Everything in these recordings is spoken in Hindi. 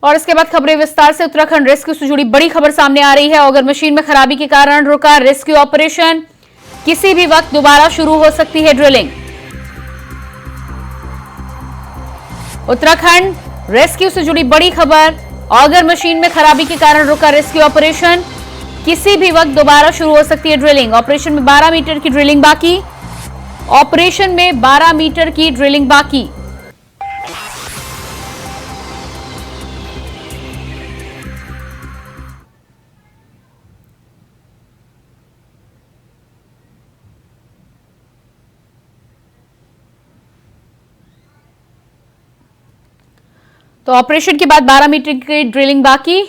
और इसके बाद खबरें विस्तार से। उत्तराखंड रेस्क्यू से जुड़ी बड़ी खबर सामने आ रही है। ऑगर मशीन में खराबी के कारण रुका रेस्क्यू ऑपरेशन, किसी भी वक्त दोबारा शुरू हो सकती है ड्रिलिंग। उत्तराखंड रेस्क्यू से जुड़ी बड़ी खबर, ऑगर मशीन में खराबी के कारण रुका रेस्क्यू ऑपरेशन, किसी भी वक्त दोबारा शुरू हो सकती है ड्रिलिंग। ऑपरेशन में 12 मीटर की ड्रिलिंग बाकी। ऑपरेशन में 12 मीटर की ड्रिलिंग बाकी। तो ऑपरेशन के बाद 12 मीटर की ड्रिलिंग बाकी,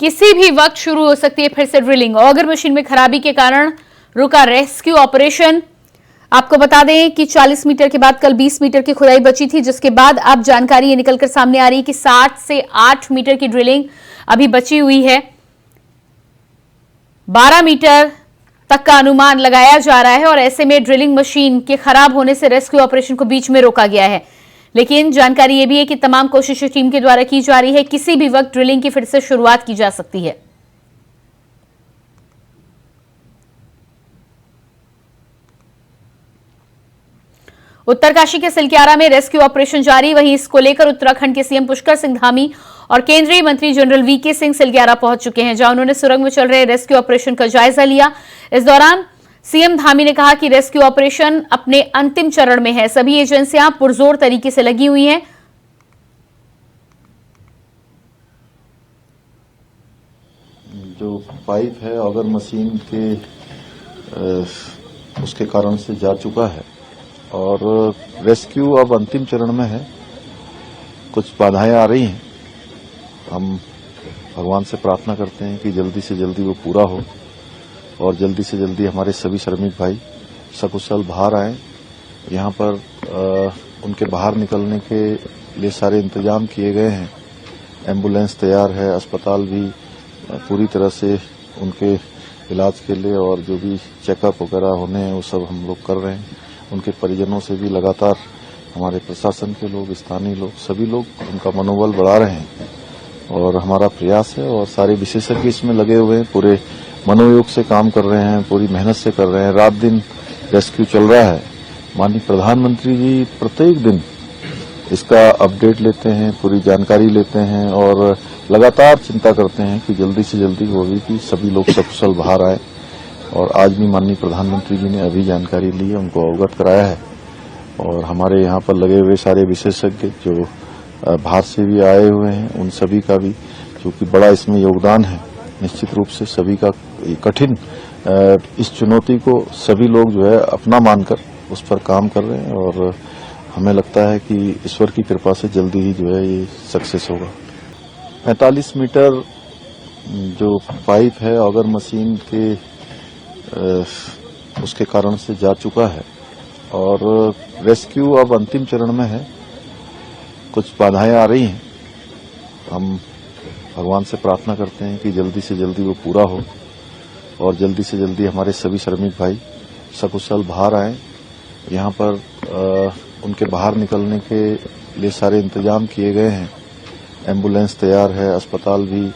किसी भी वक्त शुरू हो सकती है फिर से ड्रिलिंग। ऑगर मशीन में खराबी के कारण रुका रेस्क्यू ऑपरेशन। आपको बता दें कि 40 मीटर के बाद कल 20 मीटर की खुदाई बची थी, जिसके बाद अब जानकारी ये निकलकर सामने आ रही है कि 7 से 8 मीटर की ड्रिलिंग अभी बची हुई है। 12 मीटर तक का अनुमान लगाया जा रहा है और ऐसे में ड्रिलिंग मशीन के खराब होने से रेस्क्यू ऑपरेशन को बीच में रोका गया है। लेकिन जानकारी यह भी है कि तमाम कोशिशें टीम के द्वारा की जा रही है, किसी भी वक्त ड्रिलिंग की फिर से शुरुआत की जा सकती है। उत्तरकाशी के सिलक्यारा में रेस्क्यू ऑपरेशन जारी, वहीं इसको लेकर उत्तराखंड के सीएम पुष्कर सिंह धामी और केंद्रीय मंत्री जनरल वीके सिंह सिलक्यारा पहुंच चुके हैं, जहां उन्होंने सुरंग में चल रहे रेस्क्यू ऑपरेशन का जायजा लिया। इस दौरान सीएम धामी ने कहा कि रेस्क्यू ऑपरेशन अपने अंतिम चरण में है, सभी एजेंसियां पुरजोर तरीके से लगी हुई हैं। जो पाइप है ऑगर मशीन के उसके कारण से जा चुका है और रेस्क्यू अब अंतिम चरण में है। कुछ बाधाएं आ रही हैं, हम भगवान से प्रार्थना करते हैं कि जल्दी से जल्दी वो पूरा हो और जल्दी से जल्दी हमारे सभी श्रमिक भाई सकुशल बाहर आए। यहाँ पर उनके बाहर निकलने के लिए सारे इंतजाम किए गए हैं। एम्बुलेंस तैयार है, अस्पताल भी पूरी तरह से उनके इलाज के लिए और जो भी चेकअप वगैरह होने हैं वो सब हम लोग कर रहे हैं। उनके परिजनों से भी लगातार हमारे प्रशासन के लोग, स्थानीय लोग, सभी लोग उनका मनोबल बढ़ा रहे हैं और हमारा प्रयास है और सारे विशेषज्ञ इसमें लगे हुए हैं, पूरे मनोयोग से काम कर रहे हैं, पूरी मेहनत से कर रहे हैं। रात दिन रेस्क्यू चल रहा है। माननीय प्रधानमंत्री जी प्रत्येक दिन इसका अपडेट लेते हैं, पूरी जानकारी लेते हैं और लगातार चिंता करते हैं कि जल्दी से जल्दी हो भी कि सभी लोग सकुशल बाहर आए। और आज भी माननीय प्रधानमंत्री जी ने अभी जानकारी ली है, उनको अवगत कराया है और हमारे यहाँ पर लगे हुए सारे विशेषज्ञ जो बाहर से भी आए हुए हैं उन सभी का भी क्योंकि बड़ा इसमें योगदान है। निश्चित रूप से सभी का कठिन इस चुनौती को सभी लोग जो है अपना मानकर उस पर काम कर रहे हैं और हमें लगता है कि ईश्वर की कृपा से जल्दी ही जो है ये सक्सेस होगा। 45 मीटर जो पाइप है ऑगर मशीन के उसके कारण से जा चुका है और रेस्क्यू अब अंतिम चरण में है। कुछ बाधाएं आ रही हैं, हम भगवान से प्रार्थना करते हैं कि जल्दी से जल्दी वो पूरा हो और जल्दी से जल्दी हमारे सभी श्रमिक भाई सकुशल बाहर आए। यहाँ पर उनके बाहर निकलने के लिए सारे इंतजाम किए गए हैं। एम्बुलेंस तैयार है, अस्पताल भी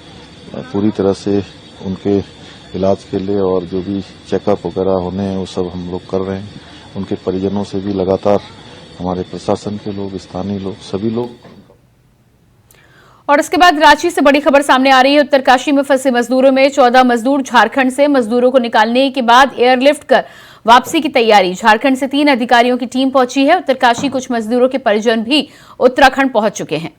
पूरी तरह से उनके इलाज के लिए और जो भी चेकअप वगैरह होने हैं वो सब हम लोग कर रहे हैं। उनके परिजनों से भी लगातार हमारे प्रशासन के लोग, स्थानीय लोग, सभी लोग। और इसके बाद रांची से बड़ी खबर सामने आ रही है। उत्तरकाशी में फंसे मजदूरों में 14 मजदूर झारखंड से। मजदूरों को निकालने के बाद एयरलिफ्ट कर वापसी की तैयारी। झारखंड से 3 अधिकारियों की टीम पहुंची है। उत्तरकाशी कुछ मजदूरों के परिजन भी उत्तराखंड पहुंच चुके हैं।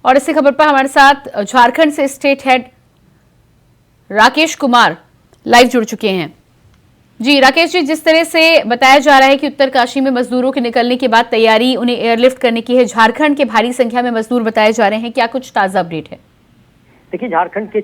और इसी खबर पर हमारे साथ झारखंड से state head Rakesh Kumar live जुड़ चुके हैं। जी राकेश जी, जिस तरह से बताया जा रहा है कि उत्तरकाशी में मजदूरों के निकलने के बाद तैयारी उन्हें एयरलिफ्ट करने की है, झारखंड के भारी संख्या में मजदूर बताए जा रहे हैं, क्या कुछ ताजा अपडेट है? देखिए, झारखंड के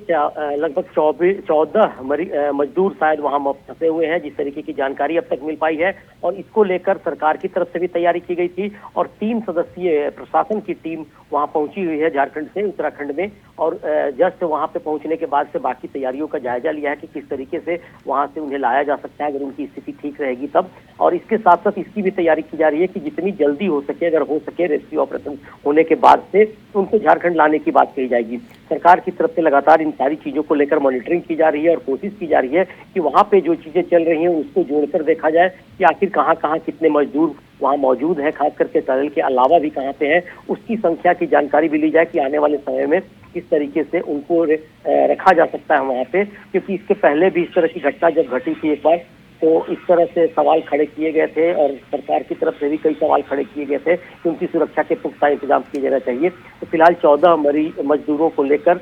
लगभग 14 मजदूर शायद वहां फंसे हुए हैं, जिस तरीके की जानकारी अब तक मिल पाई है। और इसको लेकर सरकार की तरफ से भी तैयारी की गई थी और 3 सदस्यीय प्रशासन की टीम वहां पहुंची हुई है झारखंड से उत्तराखंड में। और जस्ट वहां पे पहुंचने के बाद से बाकी तैयारियों का जायजा लिया है कि किस तरीके से वहां से उन्हें लाया जा सकता है अगर उनकी स्थिति ठीक रहेगी तब। और इसके साथ साथ इसकी भी तैयारी की जा रही है कि जितनी जल्दी हो सके, अगर हो सके रेस्क्यू ऑपरेशन होने के बाद से उनको झारखंड लाने की बात कही जाएगी। सरकार की तरफ से लगातार इन सारी चीजों को लेकर मॉनिटरिंग की जा रही है और कोशिश की जा रही है कि वहां पे जो चीजें चल रही हैं उसको जोड़कर देखा जाए कि आखिर कहाँ कहाँ कितने मजदूर वहां मौजूद है, खास करके टनल के अलावा भी कहाँ पे है, उसकी संख्या की जानकारी भी ली जाए कि आने वाले समय में किस तरीके से उनको रखा जा सकता है वहां पे। क्योंकि इसके पहले भी इस तरह की घटना जब घटी थी एक बार, तो इस तरह से सवाल खड़े किए गए थे और सरकार की तरफ से भी कई सवाल खड़े किए गए थे कि उनकी सुरक्षा के पुख्ता इंतजाम किए जाना चाहिए। तो फिलहाल 14 मजदूरों को लेकर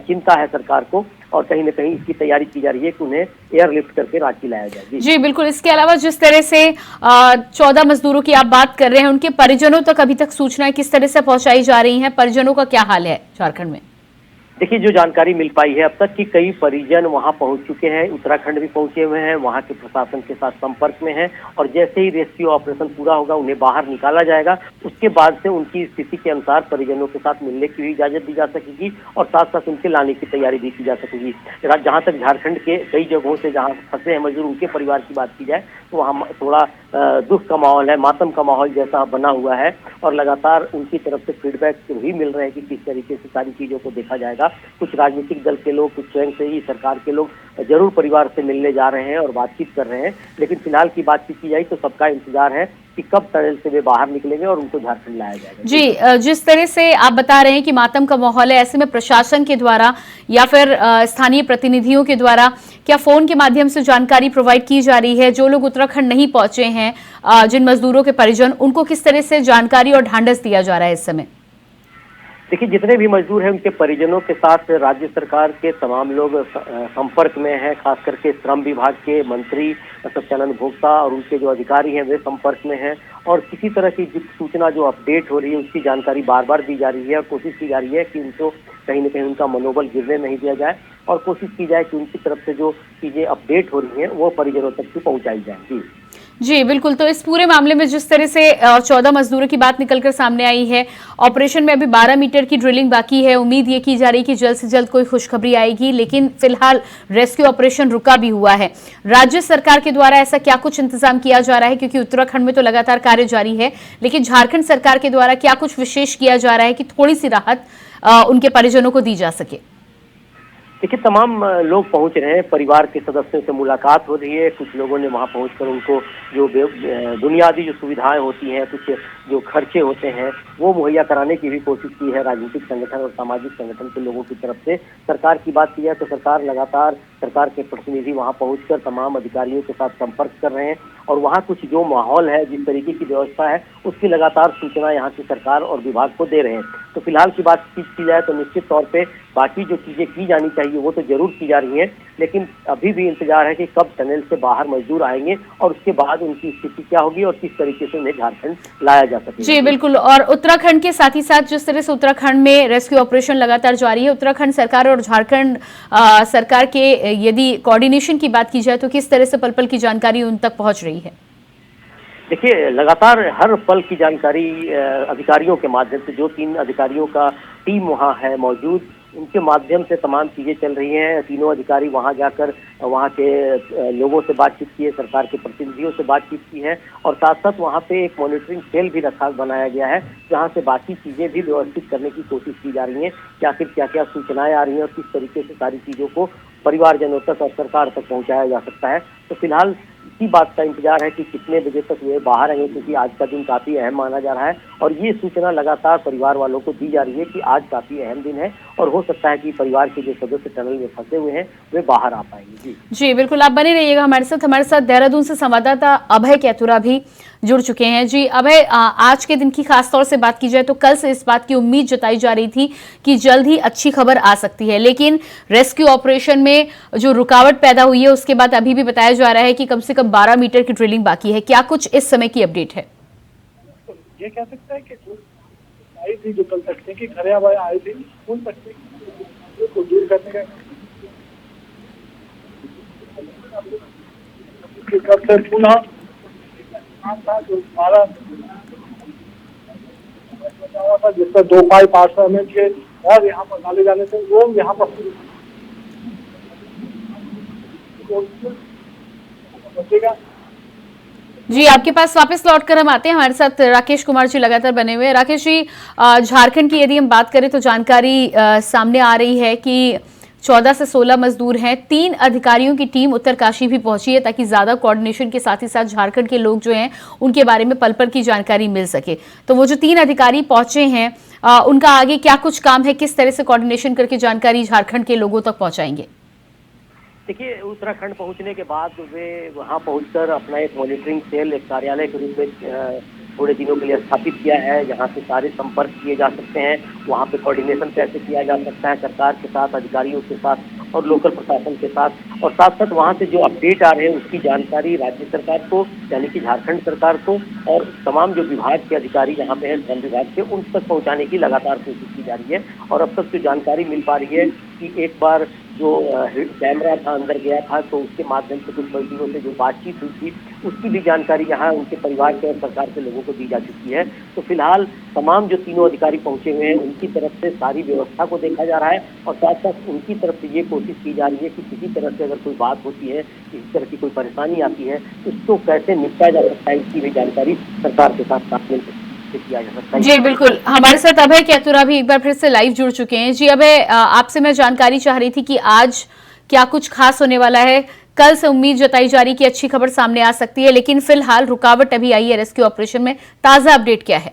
चिंता है सरकार को और कहीं न कहीं इसकी तैयारी की जा रही है कि उन्हें एयरलिफ्ट करके रांची लाया जाए। जी बिल्कुल। इसके अलावा जिस तरह से 14 मजदूरों की आप बात कर रहे हैं, उनके परिजनों तक अभी तक सूचनाएं किस तरह से पहुंचाई जा रही हैं? परिजनों का क्या हाल है झारखंड में? देखिए, जो जानकारी मिल पाई है अब तक कि कई परिजन वहां पहुंच चुके हैं, उत्तराखंड भी पहुंचे हुए हैं, वहां के प्रशासन के साथ संपर्क में हैं और जैसे ही रेस्क्यू ऑपरेशन पूरा होगा उन्हें बाहर निकाला जाएगा। उसके बाद से उनकी स्थिति के अनुसार परिजनों के साथ मिलने की भी इजाजत दी जा सकेगी और साथ साथ उनके लाने की तैयारी भी की जा सकेगी। जहां तक झारखंड के कई जगहों से जहां फंसे हैं मजदूर, उनके परिवार की बात की जाए तो वहाँ थोड़ा दुख का माहौल है, मातम का माहौल जैसा बना हुआ है और लगातार उनकी तरफ से फीडबैक भी मिल रहे हैं कि किस तरीके से सारी चीजों को देखा जाएगा। कुछ राजनीतिक दल के लोग, कुछ स्वयं से ही सरकार के लोग जरूर परिवार से मिलने जा रहे हैं और बातचीत कर रहे हैं, लेकिन फिलहाल की बातचीत की जाए तो सबका इंतजार है कि कब टनल से वे बाहर निकलेंगे और उनको झारखंड लाया जाएगा। जी, जिस तरह से आप बता रहे हैं कि मातम का माहौल है, ऐसे में प्रशासन के द्वारा या फिर स्थानीय प्रतिनिधियों के द्वारा क्या फोन के माध्यम से जानकारी प्रोवाइड की जा रही है? जो लोग उत्तराखंड नहीं पहुंचे हैं, जिन मजदूरों के परिजन, उनको किस तरह से जानकारी और ढांढस दिया जा रहा है इस समय? देखिए, जितने भी मजदूर हैं उनके परिजनों के साथ राज्य सरकार के तमाम लोग संपर्क में हैं, खास करके श्रम विभाग के मंत्री सत्यानंद भोक्ता और उनके जो अधिकारी हैं वे संपर्क में हैं और किसी तरह की सूचना जो अपडेट हो रही है उसकी जानकारी बार बार दी जा रही है और कोशिश की जा रही है कि उनको कहीं न कहीं उनका मनोबल गिरने नहीं दिया जाए और कोशिश की जाए कि उनकी तरफ से जो चीजें अपडेट हो रही हैं वो परिजनों तक भी पहुंचाई जाए। जी बिल्कुल। तो इस पूरे मामले में जिस तरह से 14 मजदूरों की बात निकलकर सामने आई है, ऑपरेशन में अभी 12 मीटर की ड्रिलिंग बाकी है। उम्मीद ये की जा रही है कि जल्द से जल्द कोई खुशखबरी आएगी, लेकिन फिलहाल रेस्क्यू ऑपरेशन रुका भी हुआ है। राज्य सरकार के द्वारा ऐसा क्या कुछ इंतजाम किया जा रहा है? क्योंकि उत्तराखंड में तो लगातार कार्य जारी है, लेकिन झारखंड सरकार के द्वारा क्या कुछ विशेष किया जा रहा है कि थोड़ी सी राहत उनके परिजनों को दी जा सके? देखिए, तमाम लोग पहुंच रहे हैं, परिवार के सदस्यों से मुलाकात हो रही है। कुछ लोगों ने वहां पहुंचकर उनको जो बुनियादी जो सुविधाएं होती हैं, कुछ जो खर्चे होते हैं वो मुहैया कराने की भी कोशिश की है राजनीतिक संगठन और सामाजिक संगठन के लोगों की तरफ से। सरकार की बात की जाए तो सरकार लगातार, सरकार के प्रतिनिधि वहां पहुंचकर तमाम अधिकारियों के साथ संपर्क कर रहे हैं और वहां कुछ जो माहौल है, जिस तरीके की व्यवस्था है, उसकी लगातार सूचना यहाँ की सरकार और विभाग को दे रहे हैं। तो फिलहाल की बातचीत की जाए तो निश्चित तौर पे बाकी जो चीजें की जानी चाहिए वो तो जरूर की जा रही हैं, लेकिन अभी भी इंतजार है कि कब टनल से बाहर मजदूर आएंगे और उसके बाद उनकी स्थिति क्या होगी और किस तरीके से उन्हें झारखंड लाया जा सके। जी बिल्कुल। और उत्तराखंड के साथ ही साथ जिस तरह से उत्तराखंड में रेस्क्यू ऑपरेशन लगातार जारी है, उत्तराखंड सरकार और झारखंड सरकार के यदि कोऑर्डिनेशन की बात की जाए तो किस तरह से पल पल की जानकारी उन तक पहुंच रही है? देखिए, लगातार हर पल की जानकारी अधिकारियों के माध्यम से, जो 3 अधिकारियों का टीम वहां है मौजूद, उनके माध्यम से तमाम चीजें चल रही हैं। तीनों अधिकारी वहां जाकर वहां के लोगों से बातचीत की है, सरकार के प्रतिनिधियों से बातचीत की है और साथ साथ वहां पे एक मॉनिटरिंग सेल भी बनाया गया है, जहां से बाकी चीजें भी व्यवस्थित करने की कोशिश की जा रही है कि आखिर क्या क्या सूचनाएं आ रही हैं और किस तरीके से सारी चीजों को परिवारजनों तक और सरकार तक पहुंचाया जा सकता है। तो फिलहाल इसी बात का इंतजार है कि कितने बजे तक वे बाहर आएंगे, क्योंकि आज का दिन काफी अहम माना जा रहा है और ये सूचना लगातार परिवार वालों को दी जा रही है कि आज काफी अहम दिन है और हो सकता है कि परिवार के जो सदस्य टनल में फंसे हुए हैं वे बाहर आ पाएंगे। जी बिल्कुल, आप बने रहिएगा हमारे साथ देहरादून से संवाददाता अभय कैथुरा भी जुड़ चुके हैं। जी अभय, आज के दिन की खासतौर से बात की जाए तो कल से इस बात की उम्मीद जताई जा रही थी कि जल्द ही अच्छी खबर आ सकती है, लेकिन रेस्क्यू ऑपरेशन में जो रुकावट पैदा हुई है उसके बाद अभी भी बताया जा रहा है कि कम से कम 12 मीटर की ड्रिलिंग बाकी है। क्या कुछ इस समय की अपडेट है? ये कह सकता है कि जो आई थी, जो कल सकते हैं कि घरे आए थे, बोल सकते हैं को दूर करने का पुनः जो हमारा था जिसका 2 पाइप 800 ml के और यहाँ पर डाले जाने से वो यहाँ पर बचेगा। जी, आपके पास वापस लौटकर हम आते हैं। हमारे साथ राकेश कुमार जी लगातार बने हुए हैं। राकेश जी, झारखंड की यदि हम बात करें तो जानकारी सामने आ रही है कि 14 से 16 मजदूर हैं। 3 अधिकारियों की टीम उत्तरकाशी भी पहुंची है ताकि ज्यादा कोऑर्डिनेशन के साथ ही साथ झारखंड के लोग जो हैं उनके बारे में पल पल की जानकारी मिल सके। तो वो जो 3 अधिकारी पहुंचे हैं, उनका आगे क्या कुछ काम है, किस तरह से कोऑर्डिनेशन करके जानकारी झारखंड के लोगों तक पहुंचाएंगे? देखिए, उत्तराखंड पहुंचने के बाद वे वहां पहुंचकर अपना एक मॉनिटरिंग सेल, एक कार्यालय के रूप में थोड़े दिनों के लिए स्थापित किया है, जहां से सारे संपर्क किए जा सकते हैं। वहां पे कोऑर्डिनेशन कैसे किया जा सकता है सरकार के साथ, अधिकारियों के साथ और लोकल प्रशासन के साथ, और साथ साथ वहां से जो अपडेट आ रहे हैं उसकी जानकारी राज्य सरकार को, यानी कि झारखंड सरकार को, और तमाम जो विभाग के अधिकारी यहाँ पे हैं श्रम विभाग के, उन तक पहुँचाने की लगातार कोशिश की जा रही है। और अब तक जो जानकारी मिल पा रही है कि एक बार जो कैमरा था अंदर गया था, तो उसके माध्यम से कुछ मजदूरों से जो बातचीत हुई थी उसकी भी जानकारी यहाँ उनके परिवार के और सरकार के लोगों को दी जा चुकी है। तो फिलहाल तमाम जो तीनों अधिकारी पहुंचे हुए हैं उनकी तरफ से सारी व्यवस्था को देखा जा रहा है, और साथ साथ उनकी तरफ से ये कोशिश की जा रही है कि किसी तरह से अगर कोई बात होती है, किसी तरह की कोई परेशानी आती है, उसको कैसे निपटा जा सकता है, इसकी भी जानकारी सरकार के साथ तालमेल किया जा सकता है। जी बिल्कुल, हमारे साथ अभय कैतुरा भी एक बार फिर से लाइव जुड़ चुके हैं। जी अभय, आपसे मैं जानकारी चाह रही थी कि आज क्या कुछ खास होने वाला है। कल से उम्मीद जताई जा रही कि अच्छी खबर सामने आ सकती है, लेकिन फिलहाल रुकावट अभी आई है रेस्क्यू ऑपरेशन में। ताजा अपडेट क्या है?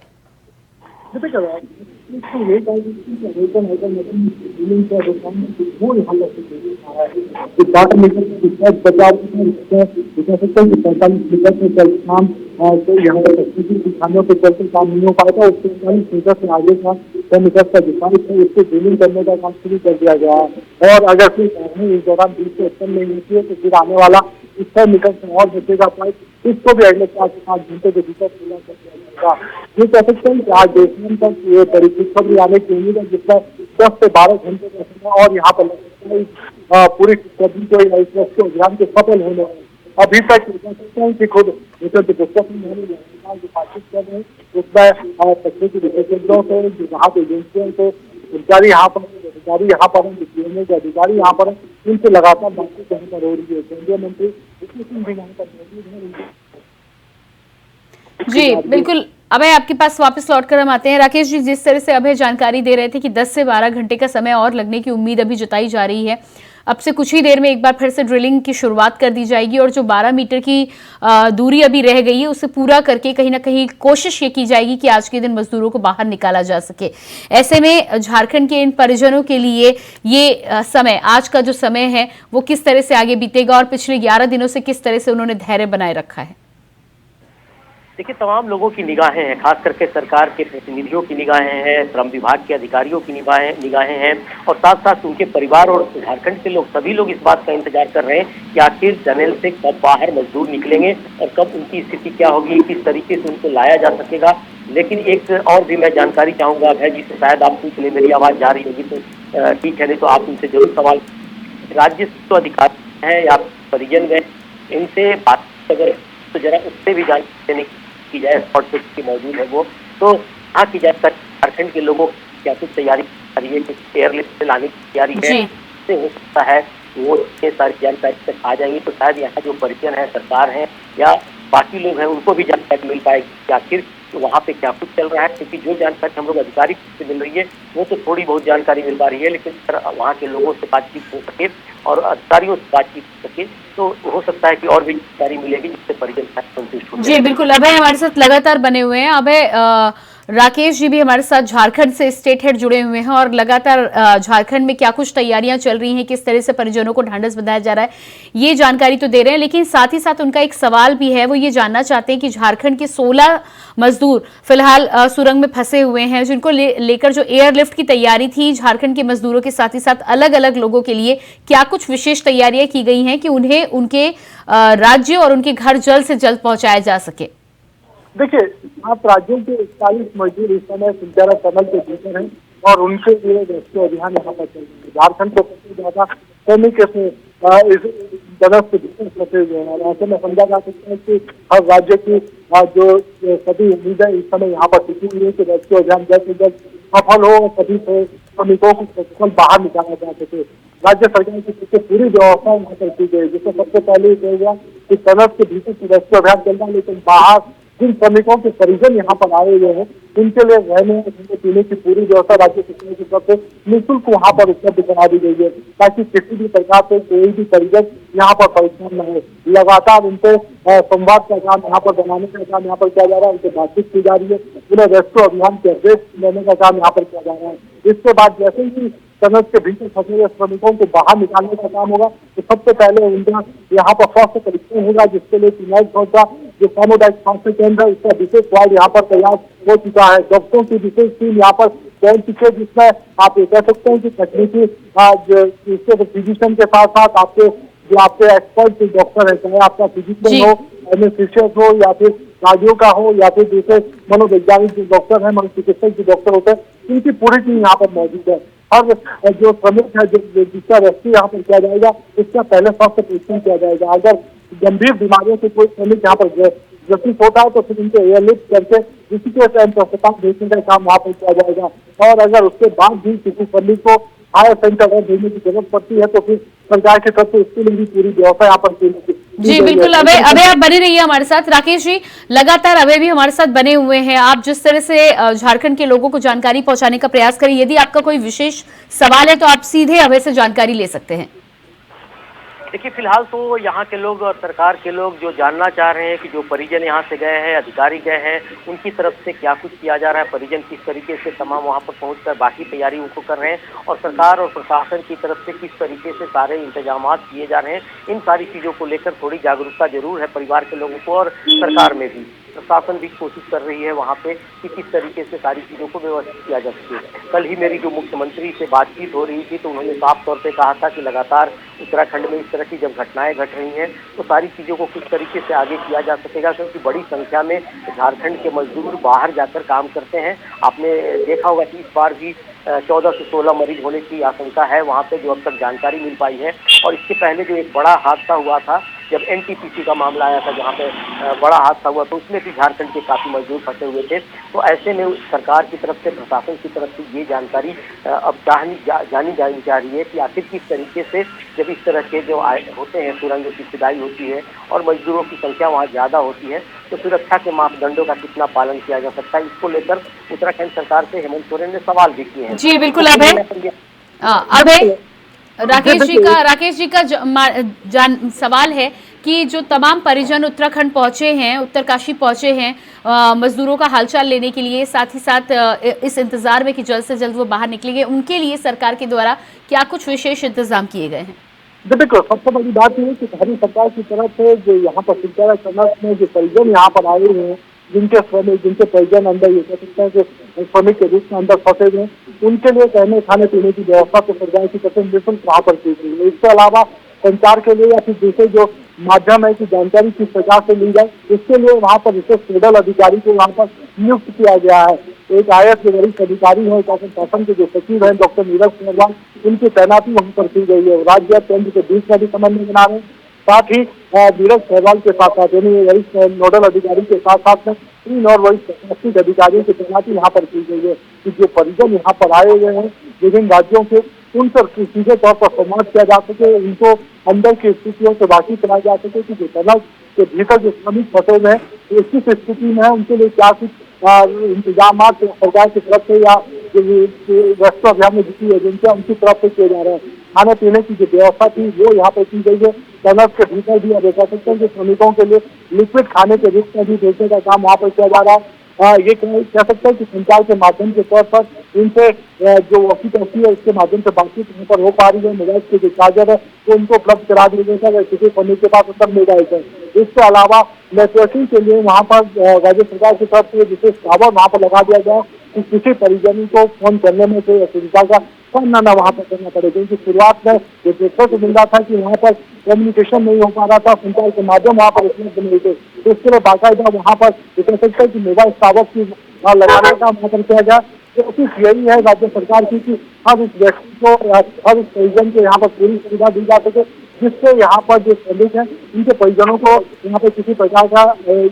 यहाँ पर किसानों के चलते काम नहीं हो पाया था, उसके 40 मीटर से आगे का 100 मीटर का डिफाइस है, उसको ड्रिलिंग करने का काम शुरू कर दिया गया है। और अगर कोई इस दौरान बीच से उत्पन्न नहीं होती है तो फिर आने वाला 100 मीटर से और बचेगा पाइप, इसको भी अगले 4 से 5 घंटे के भीतर पूरा कर दिया जाएगा। ये कह सकते हैं कि आज देशभर तक ये बड़ी खुशखबरी आने की उम्मीद है, जिसमें 10 से 12 घंटे का समय और यहाँ पर पूरी सभी को रेस्क्यू अभियान के सफल होने हैं। अभी तक कह सकते हैं कि खुद बातचीत कर रहे हैं उसमें तकनीकी विशेषज्ञों से, वहाँ के एजेंसियों से, अधिकारी यहाँ पर के अधिकारी यहाँ पर इनसे लगातार बातचीत कहीं पर हो रही है। केंद्रीय मंत्री भी यहाँ पर मौजूद है। जी बिल्कुल अभय, आपके पास वापस लौटकर हम आते हैं। राकेश जी, जिस तरह से अभय जानकारी दे रहे थे कि 10 से 12 घंटे का समय और लगने की उम्मीद अभी जताई जा रही है। अब से कुछ ही देर में एक बार फिर से ड्रिलिंग की शुरुआत कर दी जाएगी और जो 12 मीटर की दूरी अभी रह गई है उसे पूरा करके कहीं ना कहीं कोशिश ये की जाएगी कि आज के दिन मजदूरों को बाहर निकाला जा सके। ऐसे में झारखंड के इन परिजनों के लिए ये समय, आज का जो समय है, वो किस तरह से आगे बीतेगा और पिछले 11 दिनों से किस तरह से उन्होंने धैर्य बनाए रखा है? देखिए, तमाम लोगों की निगाहें हैं, खास करके सरकार के प्रतिनिधियों की निगाहें हैं, श्रम विभाग के अधिकारियों की निगाहें हैं, और साथ साथ उनके परिवार और झारखंड के लोग, सभी लोग इस बात का इंतजार कर रहे हैं कि आखिर टनल से कब बाहर मजदूर निकलेंगे और कब उनकी स्थिति क्या होगी, किस तरीके से उनको लाया जा सकेगा। लेकिन एक और भी मैं जानकारी चाहूँगा भैया जी से, शायद आप पूछ ले, मेरी आवाज़ जा रही होगी तो ठीक है, नहीं तो आप उनसे जरूर सवाल। राज्य तो अधिकारी हैं या परिजन गए, इनसे बात अगर तो जरा उससे भी जानकारी देने की जाए, स्पॉट पे की मौजूद है वो, तो यहाँ की जाए झारखंड के लोगों की क्या कुछ तैयारी कर रही है, कुछ एयरलिफ्ट से लाने की तैयारी है, इससे हो सकता है वो ये सारी जानकारी तक आ जाएंगी, तो शायद यहाँ जो परिजन है, सरकार है या बाकी लोग हैं, उनको भी जानकारी मिल पाएगी कि आखिर वहाँ पे क्या कुछ चल रहा है। क्योंकि जो जानकारी हम लोग अधिकारी से मिल रही है वो तो थोड़ी बहुत जानकारी मिल पा रही है, लेकिन वहाँ के लोगों से बातचीत हो सके और अधिकारियों से बातचीत हो सके तो हो सकता है कि और भी जानकारी मिलेगी जिससे परिजन संतुष्ट हो। जी बिल्कुल, अभय हमारे साथ लगातार बने हुए हैं। अभय, राकेश जी भी हमारे साथ झारखंड से स्टेट हेड जुड़े हुए हैं और लगातार झारखंड में क्या कुछ तैयारियां चल रही हैं, किस तरह से परिजनों को ढांढस बंधाया जा रहा है, ये जानकारी तो दे रहे हैं, लेकिन साथ ही साथ उनका एक सवाल भी है। वो ये जानना चाहते हैं कि झारखंड के 16 मजदूर फिलहाल सुरंग में फंसे हुए हैं, जिनको लेकर जो एयरलिफ्ट की तैयारी थी झारखंड के मजदूरों के साथ ही साथ अलग अलग लोगों के लिए क्या कुछ विशेष तैयारियां की गई हैं कि उन्हें उनके राज्य और उनके घर जल्द से जल्द पहुंचाया जा सके? देखिए, आप राज्यों के 41 मजदूर इस समय सिंचारा टनल के भीतर हैं और उनके लिए रेस्क्यू अभियान यहाँ पर चल रहे हैं। झारखंड को सबसे ज्यादा श्रमिक इस दरस के भीतर फंसे हुए हैं और ऐसे में समझा जा सकता है कि हर राज्य की जो सभी उम्मीदें इस समय यहाँ पर टिकी हुई है कि रेस्क्यू अभियान जल्द से जल्द सफल हो और सभी श्रमिकों को सफल बाहर निकाला जा सके। राज्य सरकार की सबसे पूरी व्यवस्था यहाँ पर की गई, जिसमें सबसे पहले कह गया कि तनस के भीतर की रेस्क्यू अभियान चल रहा है, लेकिन बाहर जिन श्रमिकों के परिजन यहाँ पर आए हुए हैं उनके लिए रहने खाने पीने की पूरी व्यवस्था राज्य सरकार की तरफ से निःशुल्क वहाँ पर उपलब्ध करा दी गई है, ताकि किसी भी प्रकार से कोई भी परिजन यहाँ पर परेशान न हो। लगातार उनसे संवाद का काम यहाँ पर बनाने का काम यहाँ पर किया जा रहा है, उनसे बातचीत की जा रही है, उन्हें रेस्क्यू अभियान के अपडेट लेने का काम यहाँ पर किया जा रहा है। इसके बाद जैसे ही तनस के भीतर फंसे हुए श्रमिकों को बाहर निकालने का काम होगा तो सबसे पहले उनका यहाँ पर स्वास्थ्य परीक्षण होगा, जिसके लिए चुनाव का जो सामुदायिक स्वास्थ्य केंद्र है उसका विशेष वार्ड यहाँ पर तैयार हो चुका है। डॉक्टरों की विशेष टीम यहाँ पर पहुंच चुकी है, जिसमें आप ये कह सकते हैं कि तकनीकी फिजिशियन के साथ साथ आपके एक्सपर्ट डॉक्टर है, चाहे आपका फिजिशियन हो, एनेस्थीसिस्ट हो या फिर कार्डियो का हो या फिर दूसरे मनोवैज्ञानिक डॉक्टर है, मनोचिकित्सक जो डॉक्टर होते हैं, इनकी पूरी टीम यहाँ पर मौजूद है। हर जो श्रमिक है जिसका रेस्क्यू यहाँ पर किया जाएगा उसका पहले स्वास्थ्य परीक्षण किया जाएगा। अगर गंभीर बीमारियों से कोई श्रमिक यहाँ पर ग्रसित होता है तो फिर उनको एयरलिफ्ट करके ऋषिकेश अस्पताल भेजने का काम वहाँ पर किया जाएगा, और अगर उसके बाद भी किसी श्रमिक को हायर सेंटर भेजने की जरूरत पड़ती है तो फिर सरकार की तरफ से इसके लिए भी पूरी व्यवस्था यहाँ पर की। जी बिल्कुल, अभय आप बने रहिए हमारे साथ। राकेश जी, लगातार अभय भी हमारे साथ बने हुए हैं। आप जिस तरह से झारखंड के लोगों को जानकारी पहुंचाने का प्रयास करें, यदि आपका कोई विशेष सवाल है तो आप सीधे अभय से जानकारी ले सकते हैं। देखिए, फिलहाल तो यहाँ के लोग और सरकार के लोग जो जानना चाह रहे हैं कि जो परिजन यहाँ से गए हैं, अधिकारी गए हैं, उनकी तरफ से क्या कुछ किया जा रहा है, परिजन किस तरीके से तमाम वहाँ पर पहुँचकर बाकी तैयारी उनको कर रहे हैं और सरकार और प्रशासन की तरफ से किस तरीके से सारे इंतजाम किए जा रहे हैं, इन सारी चीज़ों को लेकर थोड़ी जागरूकता जरूर है परिवार के लोगों को और सरकार में भी। प्रशासन भी कोशिश कर रही है वहाँ पे कि किस तरीके से सारी चीज़ों को व्यवस्थित किया जा सके। कल ही मेरी जो मुख्यमंत्री से बातचीत हो रही थी तो उन्होंने साफ तौर पे कहा था कि लगातार उत्तराखंड में इस तरह की जब घटनाएं घट रही हैं तो सारी चीज़ों को किस तरीके से आगे किया जा सकेगा, क्योंकि बड़ी संख्या में झारखंड के मजदूर बाहर जाकर काम करते हैं। आपने देखा होगा कि इस बार भी 14 से 16 मरीज होने की आशंका है वहाँ पे, जो अब तक जानकारी मिल पाई है। और इसके पहले जो एक बड़ा हादसा हुआ था जब एनटीपीसी का मामला आया था जहाँ पे बड़ा हादसा हुआ तो उसमें भी झारखंड के काफ़ी मजदूर फंसे हुए थे। तो ऐसे में सरकार की तरफ से, प्रशासन की तरफ से ये जानकारी अब जानी जा रही है कि आखिर किस तरीके से जब इस तरह के जो होते हैं सुरंगों की खुदाई होती है और मजदूरों की संख्या वहाँ ज़्यादा होती है तो सुरक्षा के मापदंडों का कितना पालन किया जा सकता है। इसको लेकर उत्तराखंड सरकार से हेमंत सोरेन ने सवाल भी किए हैं। जी बिल्कुल अभय, राकेश जी का सवाल है कि जो तमाम परिजन उत्तराखंड पहुंचे हैं, उत्तरकाशी पहुंचे हैं मजदूरों का हालचाल लेने के लिए, साथ ही साथ इस इंतजार में कि जल्द से जल्द वो बाहर निकलेंगे, उनके लिए सरकार के द्वारा क्या कुछ विशेष इंतजाम किए गए हैं? देखो, सबसे बड़ी बात यह है कि हमारी सरकार की तरफ से जो यहाँ पर सिलसिला करना में जो परिजन यहाँ पर आए हुए हैं, जिनके परिजन अंदर ये कह सकते हैं कि श्रमिक के रूप में अंदर फंसे हुए हैं, उनके लिए रहने खाने पीने की व्यवस्था तो सरकार की तरफ से निःशुल्क वहाँ पर की गई है। इसके अलावा संचार के लिए या फिर दूसरे जो माध्यम है कि जानकारी किस प्रकार से ली जाए, इसके लिए वहाँ पर विशेष नोडल अधिकारी को वहाँ पर नियुक्त किया गया है। एक आईएएस के वरिष्ठ अधिकारी है, शासन के जो सचिव हैं डॉक्टर नीरज खैरवाल, उनकी तैनाती वहाँ पर की गई है। राज्य केंद्र के बीच में भी समन्वय बना रहे हैं, साथ ही नीरज खैरवाल के साथ साथ यानी वरिष्ठ नोडल अधिकारी के साथ साथ में 3 और वरिष्ठ प्रशासनिक अधिकारियों की तैनाती यहाँ पर की गई है कि जो परिजन यहाँ पर आए हुए हैं विभिन्न राज्यों के, उन पर सीधे तौर पर संवाद किया जा सके, उनको अंदर की स्थितियों से वाकिफ कराया जा सके कि जो तनाव के भीतर जो श्रमिक फंसे हुए हैं तो किस स्थिति में है, उनके लिए क्या कुछ इंतजाम सरकार की तरफ से या रेस्क्यू अभियान में जितनी एजेंसियां उनकी तरफ से किए जा रहे हैं। खाने पीने की जो व्यवस्था थी वो यहाँ पर की गई है। तनाव के भीतर भी अब कह सकते हैं कि श्रमिकों के लिए लिक्विड खाने के रूप में भी भेजने का काम वहाँ पर किया जा रहा है। ये कह सकते हैं कि संचार के माध्यम के तौर पर इनसे जो वकी टॉकी है उसके माध्यम से बातचीत यहाँ पर हो पा रही है। मोबाइल के जो चार्जर है वो उनको उपलब्ध करा दिया गया है, किसी फंड के पास उत्तर मिल जाएगा। इसके अलावा नेटवर्किंग के लिए वहाँ पर राज्य सरकार की तरफ से विशेष टावर वहाँ पर लगा दिया गया कि किसी परिजन को फोन करने में कोई असुविधा का सामना न वहाँ पर करना पड़े, क्योंकि शुरुआत में ये देखने को मिल रहा था कि वहाँ पर कम्युनिकेशन नहीं हो पा रहा था, संचार के माध्यम वहाँ पर उपलब्ध नहीं थे। तो इसके लिए बाकायदा वहाँ पर कह सकते हैं कि मोबाइल टावर की लगाने का वहाँ पर किया गया। कोशिश यही है राज्य सरकार की कि हर इस व्यक्ति को, हर इस परिजन को यहाँ पर पूरी सुविधा दी जा सके, जिससे यहाँ पर जो श्रमिक है उनके परिजनों को यहाँ पर किसी प्रकार का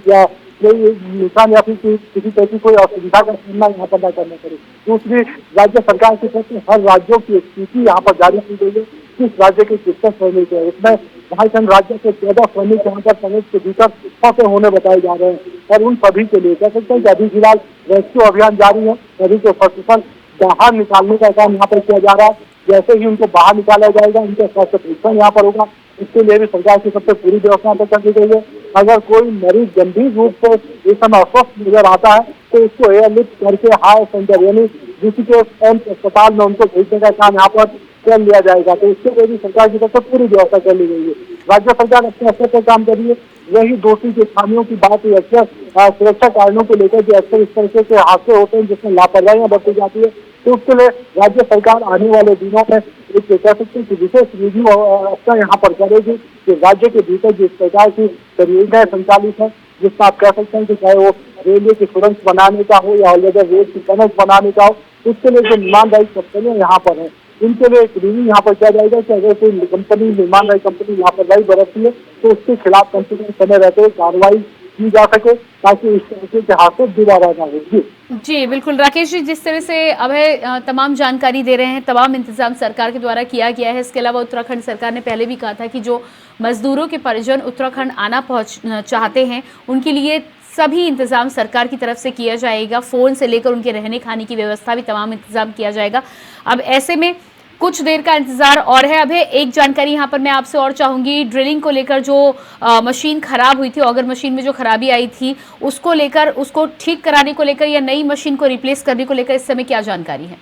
या कोई नुकसान या फिर किसी तरह की कोई असुविधा का सामना यहाँ पर न करना पड़े। दूसरी, राज्य सरकार की तरफ से हर राज्यों की एक सूची यहाँ पर जारी की गई है, किस राज्य के कितने श्रमिक है। इसमें 2.5 राज्य के 14 श्रमिक यहाँ पर प्रदेश के भीतर फंसे होने बताए जा रहे हैं, और उन सभी के लिए कह सकते हैं कि अभी फिलहाल रेस्क्यू अभियान जारी है। सभी को सकुशल बाहर निकालने का काम यहाँ पर किया जा रहा है। जैसे ही उनको बाहर निकाला जाएगा, उनका स्वास्थ्य परीक्षण यहाँ पर होगा। इसके लिए भी सरकार की सबसे पूरी व्यवस्था कर दी गई है। अगर कोई मरीज गंभीर रूप से इस समय अस्वस्थ नजर आता है तो उसको एयरलिफ्ट करके हाई सेंटर यानी ऋषिकेश एम्स अस्पताल में उनको भेजने का काम यहाँ पर कर लिया जाएगा। तो इसके लिए भी सरकार की तरफ से पूरी व्यवस्था कर ली गई है। राज्य सरकार अपने स्तर पर काम कर रही है। वही दोषी के खामियों की बात है, अक्सर सुरक्षा कारणों को लेकर जो अक्सर इस तरीके के हादसे होते हैं जिसमें लापरवाहियां बरती जाती है, तो उसके लिए राज्य सरकार आने वाले दिनों में एक कह सकते हैं कि विशेष रिव्यू अक्सर यहाँ पर करेगी कि राज्य के भीतर जिस प्रकार की परियोजनाएं संचालित है, जिसका आप कह सकते हैं कि चाहे वो रेलवे की सुरंग बनाने का हो या ऑलवेदर रोड की टनल बनाने का हो, उसके लिए जो निर्माणदायी कंपनियां यहाँ पर है उनके लिए एक रिव्यू यहाँ पर किया जाएगा कि अगर कोई कंपनी निर्माणदायी कंपनी लापरवाही बरतती है तो उसके खिलाफ कम से कम समय रहते हुए कार्रवाई की जा सके, ताकि इस तरीके के हादसे दोबारा न हो। जी बिल्कुल राकेश जी, जिस तरह से अभय तमाम जानकारी दे रहे हैं, तमाम इंतजाम सरकार के द्वारा किया गया है। इसके अलावा उत्तराखंड सरकार ने पहले भी कहा था कि जो मजदूरों के परिजन उत्तराखंड आना चाहते हैं उनके लिए सभी इंतजाम सरकार की तरफ से किया जाएगा। फ़ोन से लेकर उनके रहने खाने की व्यवस्था भी तमाम इंतजाम किया जाएगा। अब ऐसे में कुछ देर का इंतजार और है। अभी एक जानकारी यहाँ पर मैं आपसे और चाहूंगी, ड्रिलिंग को लेकर जो मशीन खराब हुई थी, ऑगर मशीन में जो खराबी आई थी, उसको लेकर, उसको ठीक कराने को लेकर या नई मशीन को रिप्लेस करने को लेकर इस समय क्या जानकारी है?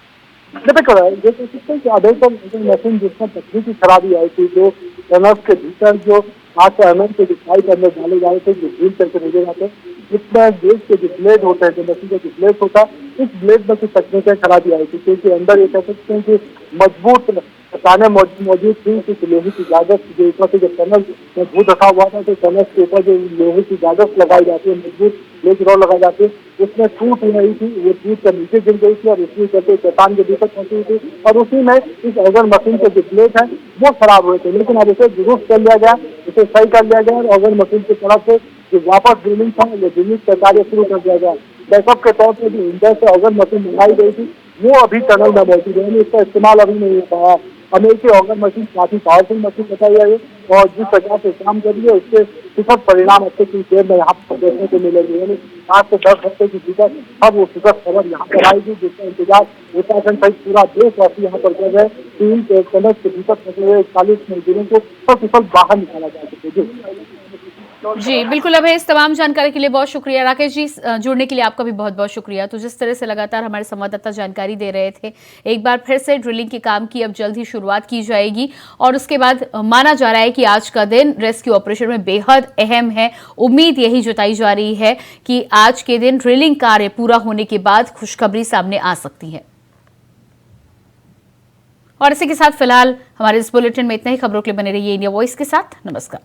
देखो, ये कह सकते हैं कि आधे तो मशीन जिसमें तकनीकी खराबी आई थी, जो टनल्स के भीतर जो 8 mm के दिखाई करने डाले जा रहे थे, जो ड्रिल करके भेजे जाते हैं, इसमें गेज के जो ब्लेड होते हैं, जो मशीन का जो ब्लेड होता है, इस ब्लेड में कुछ तकनीकी खराबी आई थी, क्योंकि अंदर ये कह सकते हैं कि मजबूत पताने मौजूद थी, कुछ लोहे की गाजर जो ऊपर से जब टनल मजबूत रखा हुआ था, तो टनल के ऊपर जो लोहे की गाजर लगाई जाती है, मजबूत लेज रॉड लगाई जाती है, उसमें टूट रही थी, वो टूट कर नीचे गिर गई थी और इसलिए चलते चट्टान के भीतर फंसी हुई थी, और उसी में इस ऑगर मशीन के जो प्लेट है वो खराब हुए थे। लेकिन अब इसे दुरुस्त कर लिया गया, इसे सही कर लिया गया और ऑगर मशीन की तरफ से जो वापस ड्रिलिंग था, ये ड्रिलिंग का कार्य शुरू कर दिया गया। बैकअप के तौर पर जो इंडिया से ऑगर मशीन मंगाई गई थी वो अभी टनल में मौजूद है, इसका इस्तेमाल अभी नहीं हो पाया। अमेरिकी ऑगर मशीन काफी पावरफुल मशीन बताई गई है और जिस प्रकार से काम कर रही है उसके सुखद परिणाम अच्छे की देर में यहाँ पर देखने को मिलेंगे। यानी 8 से 10 घंटे की भीतर अब वो सुखद खबर यहाँ पर आएगी, जिसका इंतजार उत्तराखंड सहित पूरा देशवासी यहाँ पर कर रहे हैं। 3 टनल के भीतर फंसे हुए 40 मजदूरों को सकुशल बाहर निकाला जा सके। जी बिल्कुल अभय, इस तमाम जानकारी के लिए बहुत शुक्रिया। राकेश जी, जुड़ने के लिए आपका भी बहुत बहुत शुक्रिया। तो जिस तरह से लगातार हमारे संवाददाता जानकारी दे रहे थे, एक बार फिर से ड्रिलिंग के काम की अब जल्द ही शुरुआत की जाएगी और उसके बाद माना जा रहा है कि आज का दिन रेस्क्यू ऑपरेशन में बेहद अहम है। उम्मीद यही जताई जा रही है कि आज के दिन ड्रिलिंग कार्य पूरा होने के बाद खुशखबरी सामने आ सकती है। और इसी के साथ फिलहाल हमारे इस बुलेटिन में इतना ही। खबरों के लिए बने रहिए इंडिया वॉइस के साथ। नमस्कार।